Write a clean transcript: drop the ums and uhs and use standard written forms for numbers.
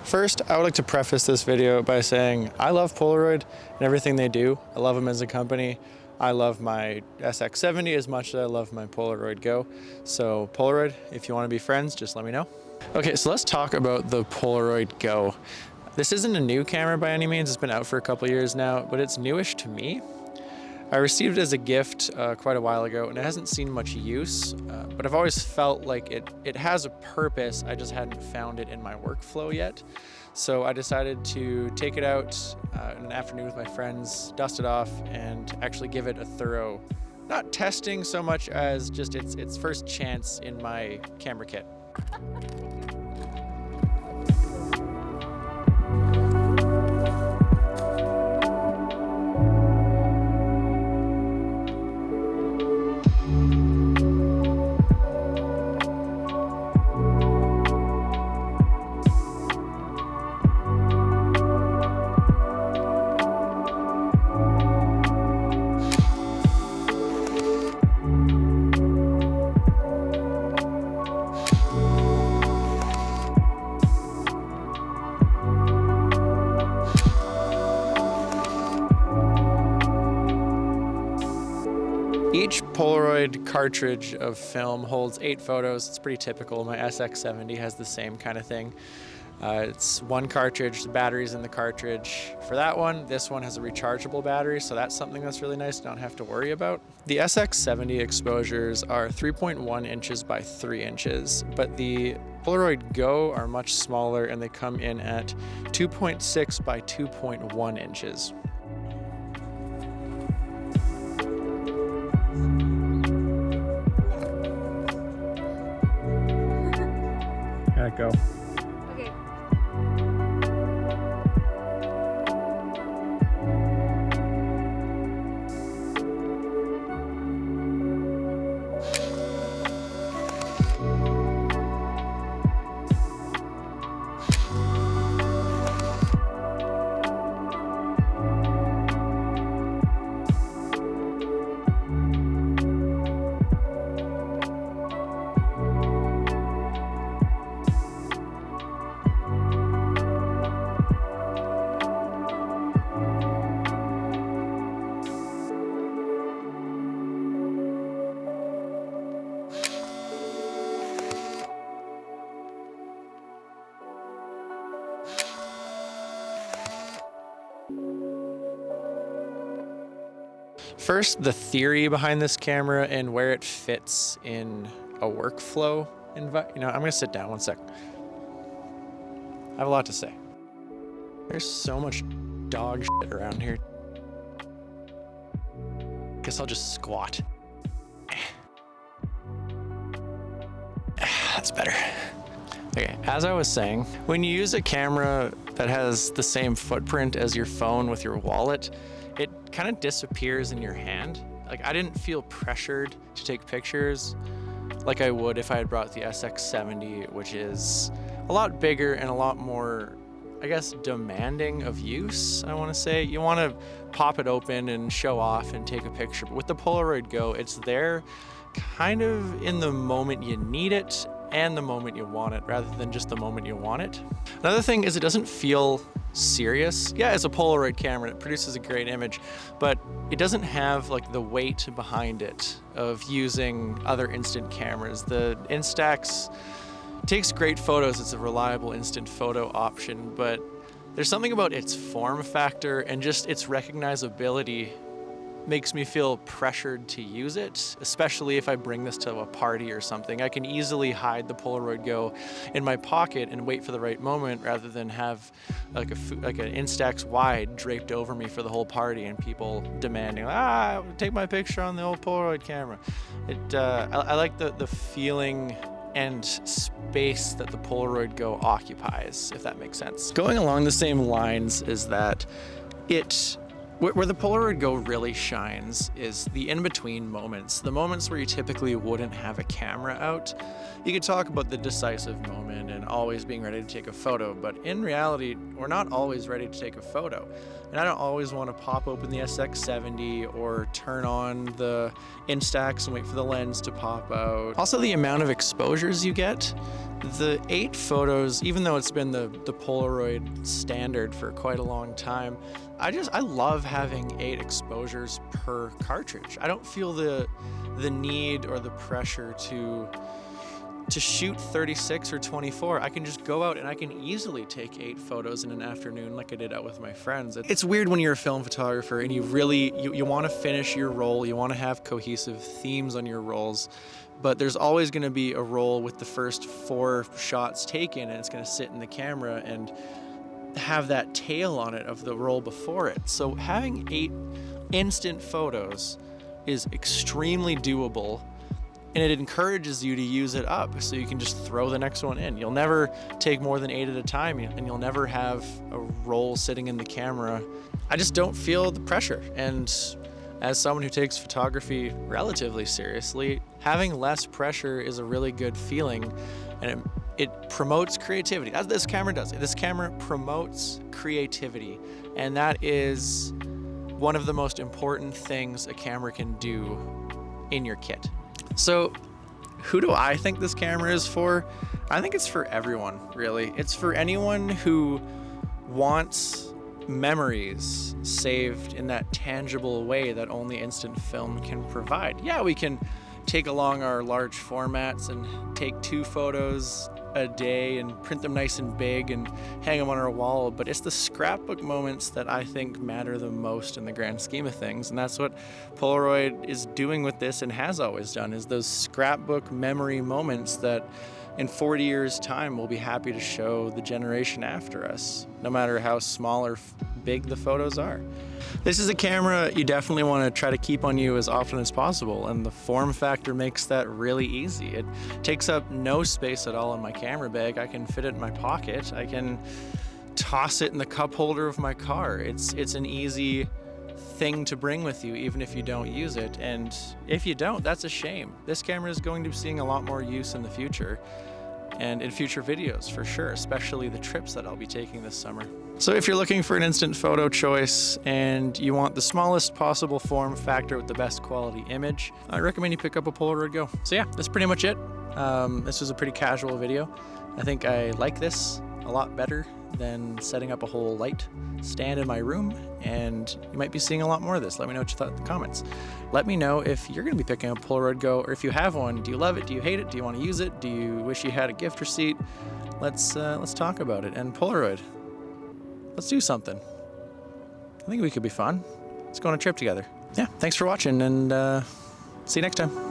First, I would like to preface this video by saying I love Polaroid and everything they do. I love them as a company. I love my SX70 as much as I love my Polaroid Go. So Polaroid, if you want to be friends, just let me know. Okay, so let's talk about the Polaroid Go. This isn't a new camera by any means. It's been out for a couple years now, but it's newish to me. I received it as a gift quite a while ago, and it hasn't seen much use, but I've always felt like it has a purpose. I just hadn't found it in my workflow yet. So I decided to take it out in an afternoon with my friends, dust it off, and actually give it a thorough, not testing so much as just its first chance in my camera kit. Each Polaroid cartridge of film holds 8 photos. It's pretty typical. My SX70 has the same kind of thing. It's one cartridge, the battery's in the cartridge. For that one, this one has a rechargeable battery, so that's something that's really nice to not have to worry about. The SX70 exposures are 3.1 inches by 3 inches, but the Polaroid Go are much smaller and they come in at 2.6 by 2.1 inches. Go. Okay. First, the theory behind this camera and where it fits in a workflow. I'm gonna sit down one sec. I have a lot to say. There's so much dog shit around here. Guess I'll just squat. That's better. Okay, as I was saying, when you use a camera that has the same footprint as your phone with your wallet, it kind of disappears in your hand. Like, I didn't feel pressured to take pictures like I would if I had brought the SX70, which is a lot bigger and a lot more, I guess, demanding of use, I want to say. You want to pop it open and show off and take a picture. But with the Polaroid Go, it's there kind of in the moment you need it and the moment you want it, rather than just the moment you want it. Another thing is it doesn't feel serious. Yeah, it's a Polaroid camera, it produces a great image, but it doesn't have like the weight behind it of using other instant cameras. The Instax takes great photos, it's a reliable instant photo option, but there's something about its form factor and just its recognizability makes me feel pressured to use it, especially if I bring this to a party or something. I can easily hide the Polaroid Go in my pocket and wait for the right moment rather than have like an Instax wide draped over me for the whole party and people demanding, take my picture on the old Polaroid camera. I like the feeling and space that the Polaroid Go occupies, if that makes sense. Going along the same lines is that it Where the Polaroid Go really shines is the in-between moments, the moments where you typically wouldn't have a camera out. You could talk about the decisive moment and always being ready to take a photo, but in reality, we're not always ready to take a photo. And I don't always want to pop open the SX70 or turn on the Instax and wait for the lens to pop out. Also, the amount of exposures you get. The 8 photos, even though it's been the Polaroid standard for quite a long time, I love having 8 exposures per cartridge. I don't feel the need or the pressure to shoot 36 or 24. I can just go out and I can easily take 8 photos in an afternoon like I did out with my friends. It's weird when you're a film photographer and you want to finish your roll, you want to have cohesive themes on your rolls, but there's always going to be a roll with the first 4 shots taken and it's going to sit in the camera and have that tail on it of the roll before it. So having 8 instant photos is extremely doable, and it encourages you to use it up so you can just throw the next one in. You'll never take more than 8 at a time, and you'll never have a roll sitting in the camera. I just don't feel the pressure, and as someone who takes photography relatively seriously, having less pressure is a really good feeling, and it promotes creativity. As this camera does. This camera promotes creativity, and that is one of the most important things a camera can do in your kit. So, who do I think this camera is for? I think it's for everyone, really. It's for anyone who wants memories saved in that tangible way that only instant film can provide. Yeah, we can take along our large formats and take 2 photos a day and print them nice and big and hang them on our wall, but it's the scrapbook moments that I think matter the most in the grand scheme of things, and that's what Polaroid is doing with this and has always done, is those scrapbook memory moments that in 40 years' time we'll be happy to show the generation after us, no matter how small or big the photos are. This is a camera you definitely want to try to keep on you as often as possible, and the form factor makes that really easy. It takes up no space at all in my camera bag. I can fit it in my pocket. I can toss it in the cup holder of my car. It's an easy thing to bring with you even if you don't use it, and if you don't, that's a shame. This camera is going to be seeing a lot more use in the future and in future videos for sure, especially the trips that I'll be taking this summer. So if you're looking for an instant photo choice and you want the smallest possible form factor with the best quality image, I recommend you pick up a Polaroid Go. So yeah, that's pretty much it. This was a pretty casual video. I think I like this a lot better than setting up a whole light stand in my room, and you might be seeing a lot more of this. Let me know what you thought in the comments. Let me know if you're going to be picking up a Polaroid Go, or if you have one. Do you love it? Do you hate it? Do you want to use it? Do you wish you had a gift receipt? Let's talk about it. And Polaroid, let's do something. I think we could be fun. Let's go on a trip together. Yeah, thanks for watching, and see you next time.